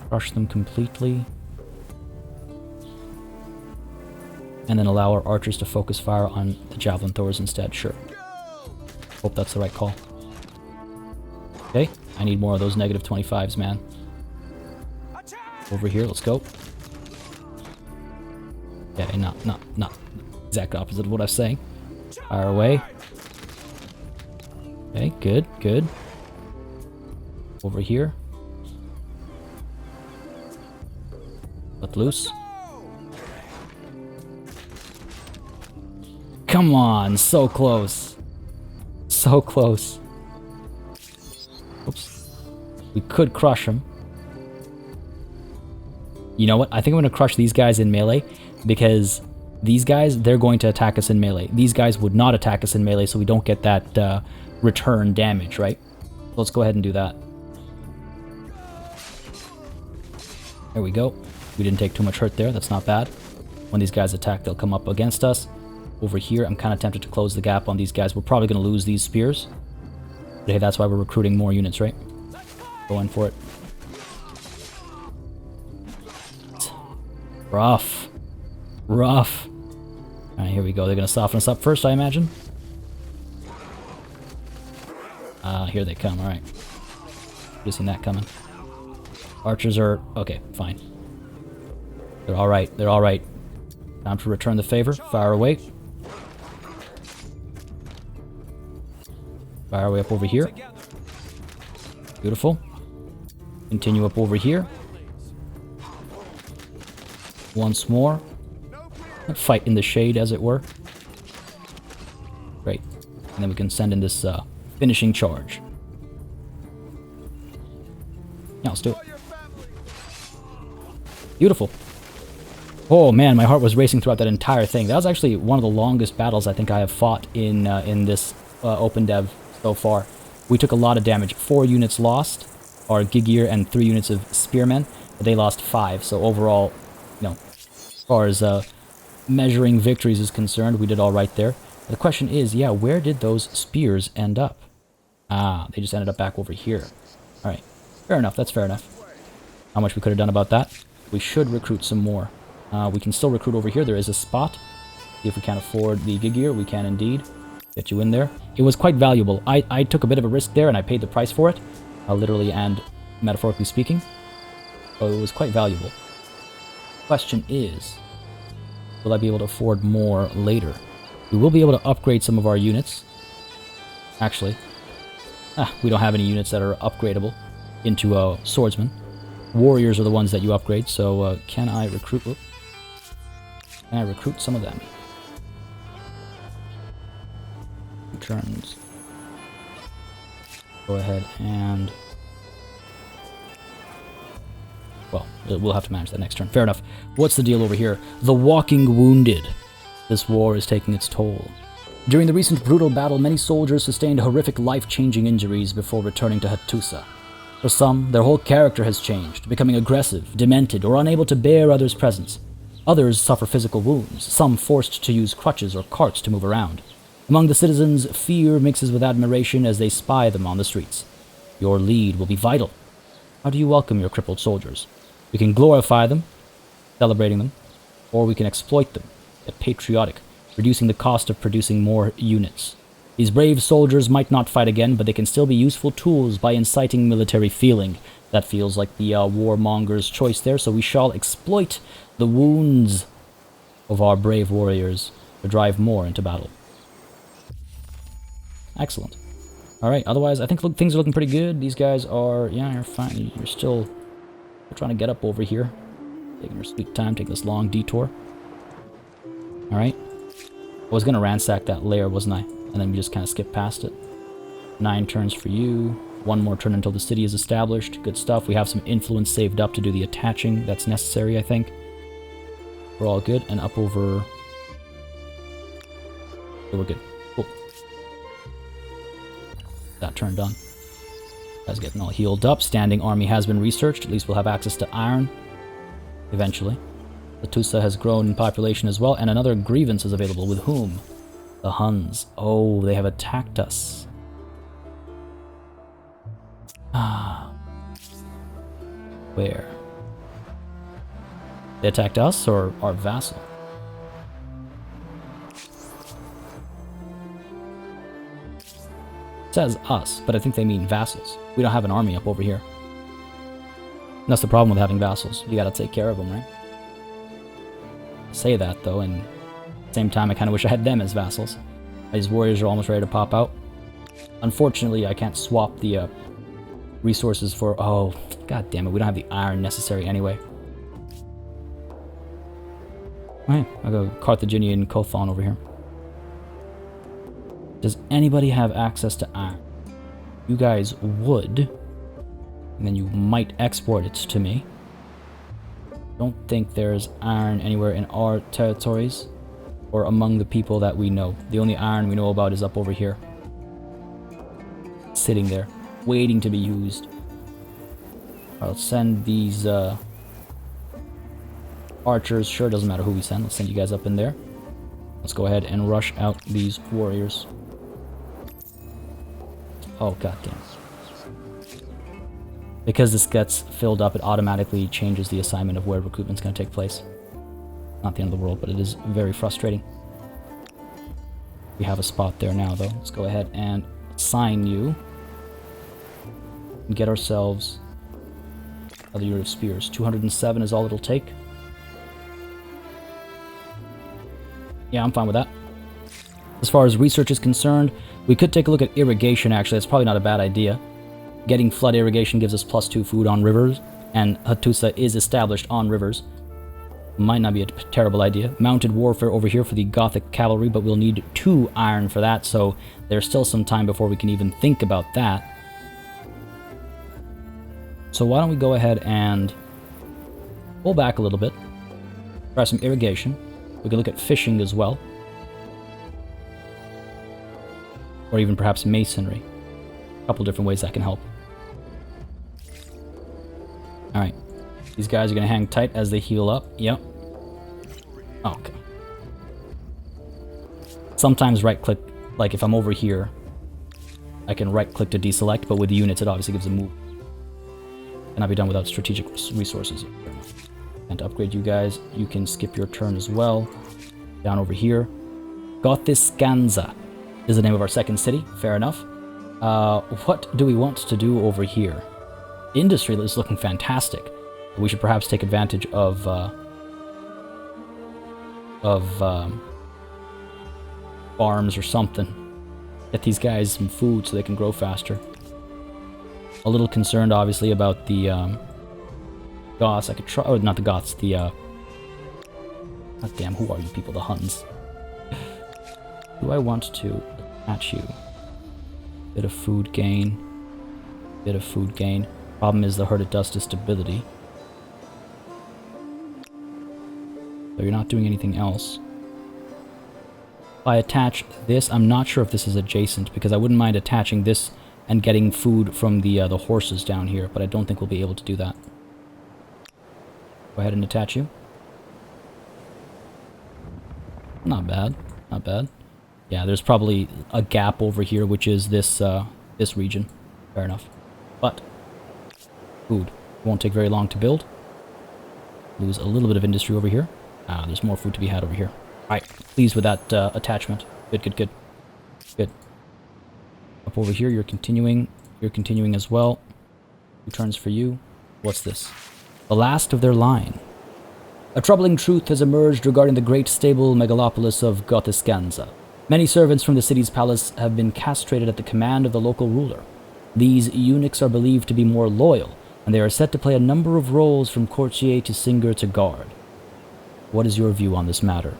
Crush them completely. And then allow our archers to focus fire on the javelin throwers instead. Sure. Hope that's the right call. Okay, I need more of those negative 25s, man. Over here, let's go. Yeah, not exact opposite of what I was saying. Fire away. Okay, good, good. Over here. Let loose. Come on, so close. So close. Oops. We could crush him. You know what? I think I'm going to crush these guys in melee, because these guys, they're going to attack us in melee. These guys would not attack us in melee, so we don't get that return damage, right? Let's go ahead and do that. There we go. We didn't take too much hurt there. That's not bad. When these guys attack, they'll come up against us. Over here, I'm kind of tempted to close the gap on these guys. We're probably going to lose these spears. But hey, that's why we're recruiting more units, right? Go in for it. Rough. Rough. Alright, here we go. They're going to soften us up first, I imagine. Here they come. Alright. Just seen that coming. Archers are... Okay, fine. They're alright. They're alright. Time to return the favor. Fire away. Fire away up over here. Beautiful. Continue up over here. Once more. Fight in the shade, as it were. Great. And then we can send in this finishing charge. Yeah, let's do it. Beautiful. Oh man, my heart was racing throughout that entire thing. That was actually one of the longest battles I think I have fought in this open dev so far. We took a lot of damage. 4 units lost, our Gigir, and 3 units of spearmen. But they lost 5. So overall, you know, as far as measuring victories is concerned, we did all right there. The question is, yeah, where did those spears end up? Ah, they just ended up back over here. Alright, fair enough, that's fair enough. How much we could have done about that? We should recruit some more. We can still recruit over here. There is a spot. See if we can afford the gig gear. We can indeed. Get you in there. It was quite valuable. I took a bit of a risk there, and I paid the price for it. Literally and metaphorically speaking. So it was quite valuable. Question is, will I be able to afford more later? We will be able to upgrade some of our units. Actually, we don't have any units that are upgradable into swordsmen. Warriors are the ones that you upgrade, so can I recruit... Can I recruit some of them? Turns. Go ahead and... Well, we'll have to manage that next turn. Fair enough. What's the deal over here? The Walking Wounded. This war is taking its toll. During the recent brutal battle, many soldiers sustained horrific life-changing injuries before returning to Hattusa. For some, their whole character has changed, becoming aggressive, demented, or unable to bear others' presence. Others suffer physical wounds, some forced to use crutches or carts to move around. Among the citizens, fear mixes with admiration as they spy them on the streets. Your lead will be vital. How do you welcome your crippled soldiers? We can glorify them, celebrating them, or we can exploit them, get patriotic, reducing the cost of producing more units. These brave soldiers might not fight again, but they can still be useful tools by inciting military feeling. That feels like the Warmongers' choice there, so we shall exploit the wounds of our brave warriors to drive more into battle. Excellent. Alright, otherwise, I think things are looking pretty good. These guys are, yeah, you're fine. You're still trying to get up over here. Taking your sweet time, take this long detour. Alright. I was going to ransack that lair, wasn't I? And then we just kind of skip past it. 9 turns for you. 1 more turn until the city is established. Good stuff. We have some influence saved up to do the attaching that's necessary, I think. We're all good. And up over... Okay, we're good. Cool. That turn done. Guys getting all healed up. Standing army has been researched. At least we'll have access to iron. Eventually. Hattusa has grown in population as well. And another grievance is available. With whom? The Huns. Oh, they have attacked us. Ah. Where? They attacked us or our vassal? It says us, but I think they mean vassals. We don't have an army up over here. And that's the problem with having vassals. You gotta take care of them, right? I say that, though, and at the same time, I kind of wish I had them as vassals. These warriors are almost ready to pop out. Unfortunately, I can't swap the resources for... Oh, god damn it, we don't have the iron necessary anyway. Alright, I'll go Carthaginian Kothon over here. Does anybody have access to iron? You guys would. And then you might export it to me. Don't think there's iron anywhere in our territories or among the people that we know. The only iron we know about is up over here. Sitting there, waiting to be used. I'll send these archers. Sure, doesn't matter who we send. Let's send you guys up in there. Let's go ahead and rush out these warriors. Oh, goddamn. Because this gets filled up, it automatically changes the assignment of where recruitment's going to take place. Not the end of the world, but it is very frustrating. We have a spot there now, though. Let's go ahead and assign you. And get ourselves another unit of spears. 207 is all it'll take. Yeah, I'm fine with that. As far as research is concerned, we could take a look at irrigation, actually. That's probably not a bad idea. Getting flood irrigation gives us +2 food on rivers, and Hattusa is established on rivers. Might not be a terrible idea. Mounted warfare over here for the Gothic cavalry, but we'll need 2 iron for that, so there's still some time before we can even think about that. So why don't we go ahead and pull back a little bit. Try some irrigation. We can look at fishing as well. Or even perhaps masonry. A couple different ways that can help. Alright. These guys are going to hang tight as they heal up. Yep. Okay. Sometimes right-click, like if I'm over here, I can right-click to deselect, but with the units it obviously gives a move. Cannot be done without strategic resources. And to upgrade you guys, you can skip your turn as well. Down over here. Gothiscanza is the name of our second city. Fair enough. What do we want to do over here? Industry is looking fantastic. We should perhaps take advantage of farms or something. Get these guys some food so they can grow faster. A little concerned, obviously, about the Goths. I could try. Oh, not the Goths. The God damn, who are you people? The Huns. Do I want to attach you? Bit of food gain. Bit of food gain. Problem is the hurt it does to stability. So you're not doing anything else. If I attach this, I'm not sure if this is adjacent, because I wouldn't mind attaching this and getting food from the horses down here, but I don't think we'll be able to do that. Go ahead and attach you. Not bad, not bad. Yeah, there's probably a gap over here, which is this this region. Fair enough. But food won't take very long to build. Lose a little bit of industry over here. Ah, there's more food to be had over here. Alright, pleased with that attachment. Good, good, good. Good. Up over here, you're continuing. You're continuing as well. 2 turns for you. What's this? The last of their line. A troubling truth has emerged regarding the great stable megalopolis of Gothiscanza. Many servants from the city's palace have been castrated at the command of the local ruler. These eunuchs are believed to be more loyal, and they are set to play a number of roles from courtier to singer to guard. What is your view on this matter?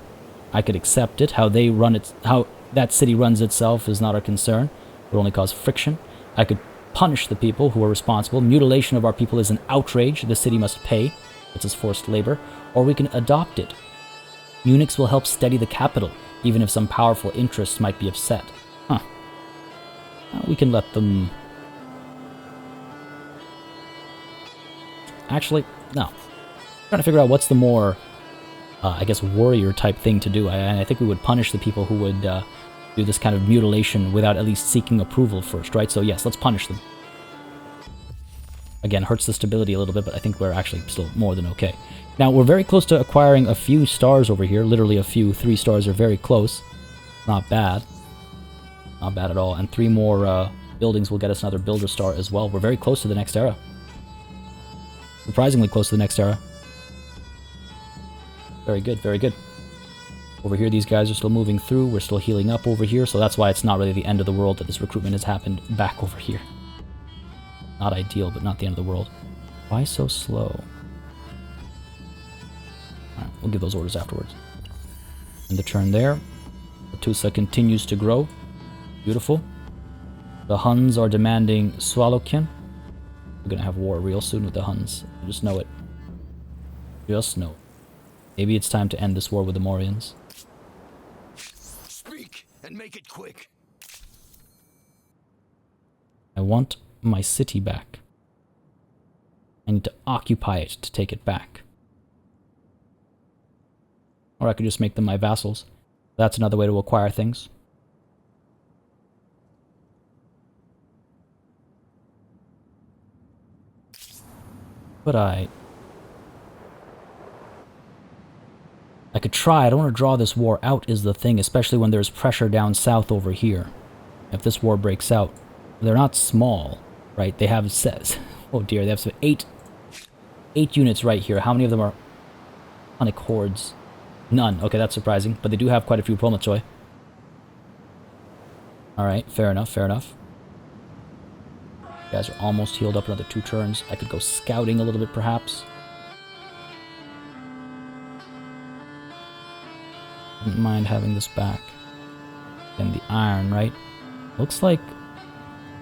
I could accept it. How that city runs itself is not our concern. It will only cause friction. I could punish the people who are responsible. Mutilation of our people is an outrage. The city must pay. It's as forced labor. Or we can adopt it. Eunuchs will help steady the capital, even if some powerful interests might be upset. Huh. We can let them... Actually, no. I'm trying to figure out what's the more, I guess, warrior type thing to do. I think we would punish the people who would do this kind of mutilation without at least seeking approval first, right? So yes, let's punish them. Again, hurts the stability a little bit, but I think we're actually still more than okay. Now, we're very close to acquiring a few stars over here. Literally a few. 3 stars are very close. Not bad. Not bad at all. And 3 more buildings will get us another builder star as well. We're very close to the next era. Surprisingly close to the next era. Very good, very good. Over here, these guys are still moving through. We're still healing up over here, so that's why it's not really the end of the world that this recruitment has happened back over here. Not ideal, but not the end of the world. Why so slow? Alright, we'll give those orders afterwards. And the turn there. Latusa continues to grow. Beautiful. The Huns are demanding Swalowkin. We're gonna have war real soon with the Huns. Just know it. Just know it. Maybe it's time to end this war with the Morians. Speak and make it quick. I want my city back. I need to occupy it to take it back. Or I could just make them my vassals. That's another way to acquire things. But I could try. I don't want to draw this war out is the thing, especially when there's pressure down south over here. If this war breaks out, they're not small, right? They have oh dear, they have 8 units right here. How many of them are Hunnic hordes? None. Okay, that's surprising, but they do have quite a few Prometoi. Alright, fair enough, fair enough. You guys are almost healed up another 2 turns. I could go scouting a little bit, perhaps. Wouldn't mind having this back. And the iron, right? Looks like...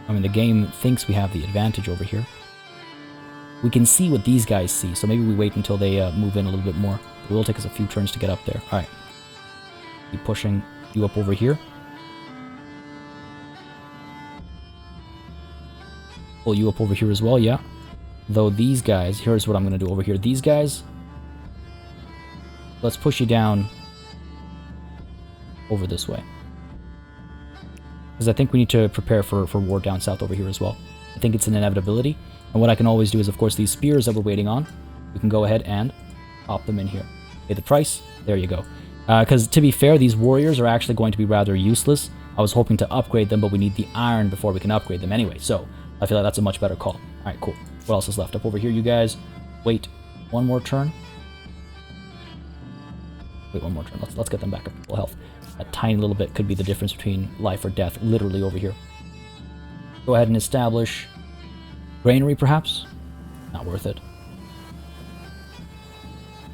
I mean, the game thinks we have the advantage over here. We can see what these guys see, so maybe we wait until they move in a little bit more. It will take us a few turns to get up there. Alright. Keep pushing you up over here. Pull you up over here as well, yeah. Though these guys, here's what I'm going to do over here. These guys, let's push you down over this way. Because I think we need to prepare for war down south over here as well. I think it's an inevitability. And what I can always do is, of course, these spears that we're waiting on, we can go ahead and pop them in here. Pay the price. There you go. Because to be fair, these warriors are actually going to be rather useless. I was hoping to upgrade them, but we need the iron before we can upgrade them anyway. So I feel like that's a much better call. All right, cool. What else is left? Up over here, you guys. Wait one more turn. Wait one more turn. Let's get them back up to full health. A tiny little bit could be the difference between life or death, literally over here. Go ahead and establish granary, perhaps. Not worth it.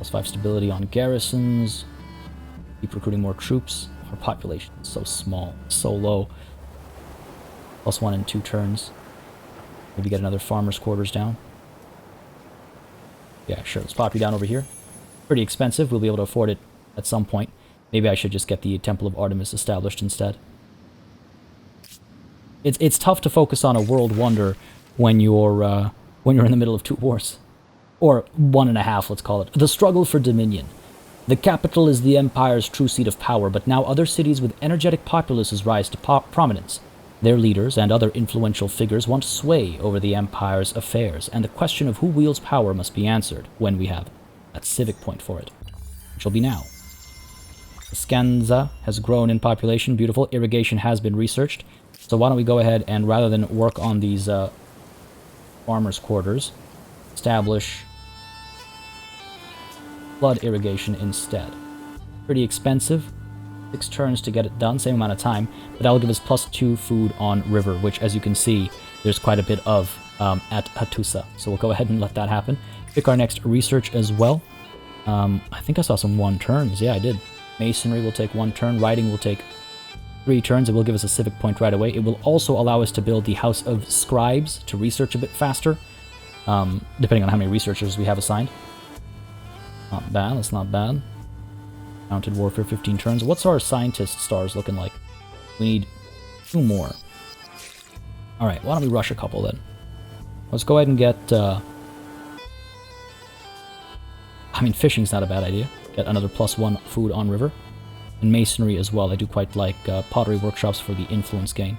+5 stability on garrisons. Keep recruiting more troops. Our population is so small, so low. +1 in 2 turns. Maybe get another farmer's quarters down. Yeah, sure. Let's pop you down over here. Pretty expensive. We'll be able to afford it at some point. Maybe I should just get the Temple of Artemis established instead. It's tough to focus on a world wonder when you're in the middle of 2 wars. Or 1.5, let's call it. The struggle for dominion. The capital is the Empire's true seat of power, but now other cities with energetic populaces rise to prominence. Their leaders and other influential figures want sway over the Empire's affairs, and the question of who wields power must be answered when we have that civic point for it, which will be now. Scanza has grown in population. Beautiful. Irrigation has been researched. So why don't we go ahead and, rather than work on these farmers' quarters, establish flood irrigation instead. Pretty expensive. 6 turns to get it done, same amount of time, but that will give us +2 food on river, which, as you can see, there's quite a bit of at Hattusa. So we'll go ahead and let that happen. Pick our next research as well. I think I saw some 1 turns. Yeah, I did. Masonry will take 1 turn. Writing will take 3 turns. It will give us a civic point right away. It will also allow us to build the House of Scribes to research a bit faster, depending on how many researchers we have assigned. Not bad. That's not bad. Mounted Warfare, 15 turns. What's our scientist stars looking like? We need 2 more. Alright, why don't we rush a couple then? Let's go ahead and get... I mean, fishing's not a bad idea. Get another +1 food on river. And masonry as well. I do quite like pottery workshops for the influence gain.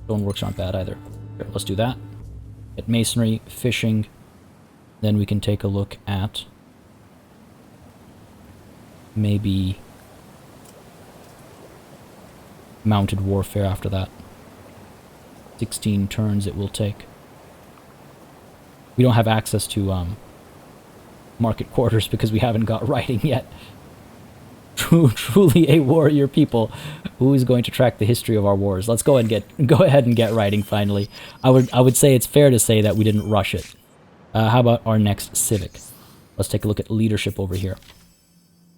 Stone works aren't bad either. Here, let's do that. Get masonry, fishing. Then we can take a look at... maybe mounted warfare after that. 16 turns it will take. We don't have access to market quarters because we haven't got writing yet. Truly a warrior people. Who is going to track the history of our wars? Let's go ahead and get writing finally. I would say it's fair to say that we didn't rush it. How about our next civic? Let's take a look at leadership over here.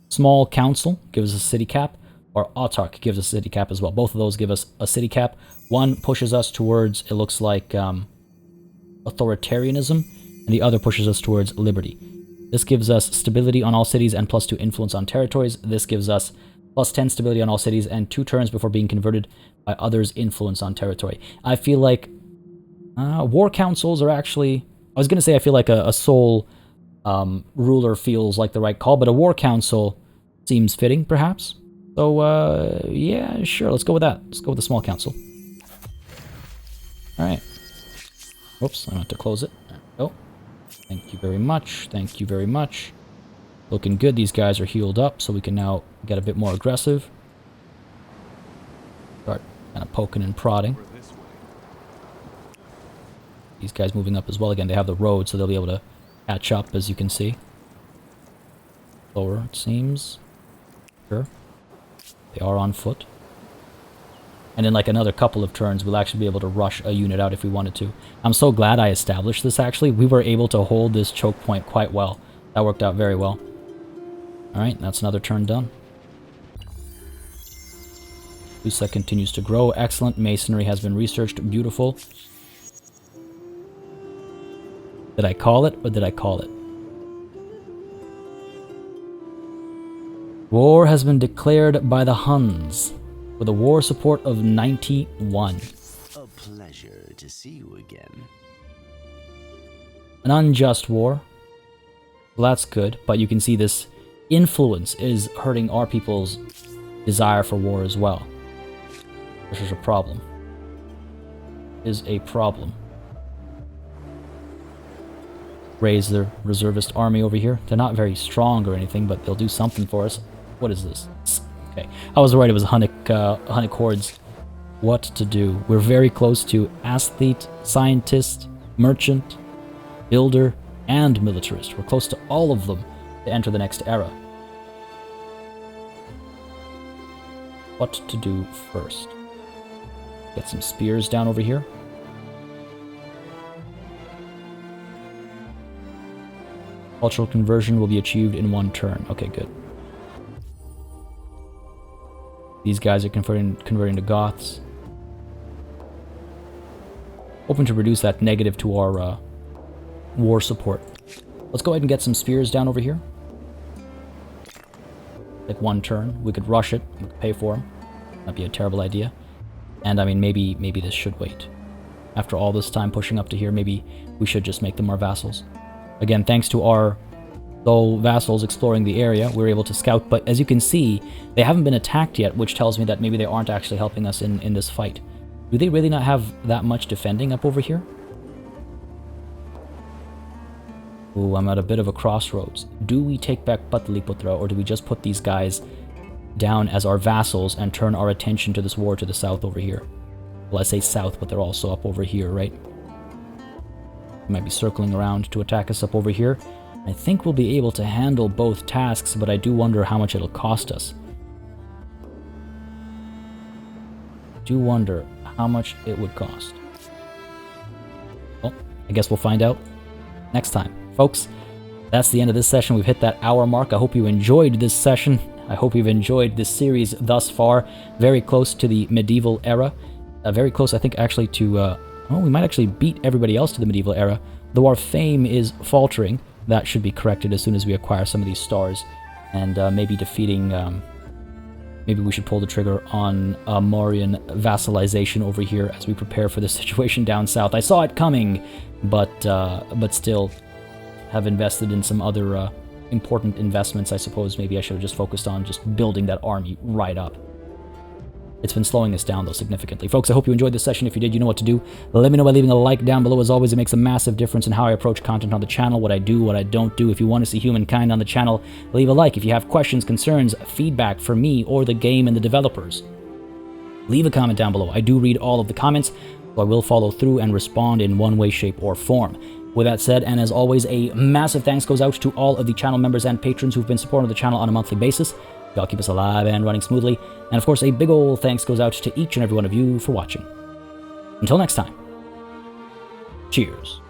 Small council gives us a city cap, or autarch gives us a city cap as well. Both of those give us a city cap. One pushes us towards, it looks like, authoritarianism, and the other pushes us towards liberty. This gives us stability on all cities and +2 influence on territories. This gives us +10 stability on all cities and 2 turns before being converted by others' influence on territory. I feel like war councils are actually... I was going to say I feel like a sole ruler feels like the right call, but a war council seems fitting, perhaps. So, yeah, sure, let's go with that. Let's go with the small council. Alright. Whoops, I meant to close it. There we go. Thank you very much. Thank you very much. Looking good. These guys are healed up, so we can now get a bit more aggressive. Start kind of poking and prodding. These guys moving up as well. Again, they have the road, so they'll be able to catch up, as you can see. Slower, it seems. Sure. They are on foot. And in like another couple of turns, we'll actually be able to rush a unit out if we wanted to. I'm so glad I established this, actually. We were able to hold this choke point quite well. That worked out very well. Alright, that's another turn done. Lusa continues to grow. Excellent. Masonry has been researched. Beautiful. Did I call it, or did I call it? War has been declared by the Huns, with a war support of 91. A pleasure to see you again. An unjust war. Well, that's good, but you can see this influence is hurting our people's desire for war as well. This is a problem. Is a problem. Raise the reservist army over here. They're not very strong or anything, but they'll do something for us. What is this? Okay. I was worried it was Hunnic hordes. What to do? We're very close to athlete, scientist, merchant, builder, and militarist. We're close to all of them to enter the next era. What to do first? Get some spears down over here. Cultural conversion will be achieved in 1 turn. Okay, good. These guys are converting to Goths. Hoping to reduce that negative to our war support. Let's go ahead and get some spears down over here. Like 1 turn. We could rush it. We could pay for them. That'd be a terrible idea. And I mean, maybe this should wait. After all this time pushing up to here, maybe we should just make them our vassals. Again, thanks to our sole vassals exploring the area, we were able to scout. But as you can see, they haven't been attacked yet, which tells me that maybe they aren't actually helping us in this fight. Do they really not have that much defending up over here? Ooh, I'm at a bit of a crossroads. Do we take back Pataliputra, or do we just put these guys down as our vassals and turn our attention to this war to the south over here? Well, I say south, but they're also up over here, right? They might be circling around to attack us up over here. I think we'll be able to handle both tasks, but I do wonder how much it'll cost us. Do wonder how much it would cost. Well, I guess we'll find out next time. Folks, that's the end of this session. We've hit that hour mark. I hope you enjoyed this session. I hope you've enjoyed this series thus far. Very close to the medieval era. Very close, I think, actually to... oh, we might actually beat everybody else to the medieval era. Though our fame is faltering, that should be corrected as soon as we acquire some of these stars. And maybe defeating... maybe we should pull the trigger on Mauryan vassalization over here as we prepare for the situation down south. I saw it coming, but still have invested in some other important investments. I suppose maybe I should have just focused on just building that army right up. It's been slowing us down, though, significantly. Folks, I hope you enjoyed this session. If you did, you know what to do. Let me know by leaving a like down below. As always, it makes a massive difference in how I approach content on the channel, what I do, what I don't do. If you want to see Humankind on the channel, leave a like. If you have questions, concerns, feedback for me or the game and the developers, leave a comment down below. I do read all of the comments, so I will follow through and respond in one way, shape, or form. With that said, and as always, a massive thanks goes out to all of the channel members and patrons who've been supporting the channel on a monthly basis. Y'all keep us alive and running smoothly. And of course, a big ol' thanks goes out to each and every one of you for watching. Until next time, cheers.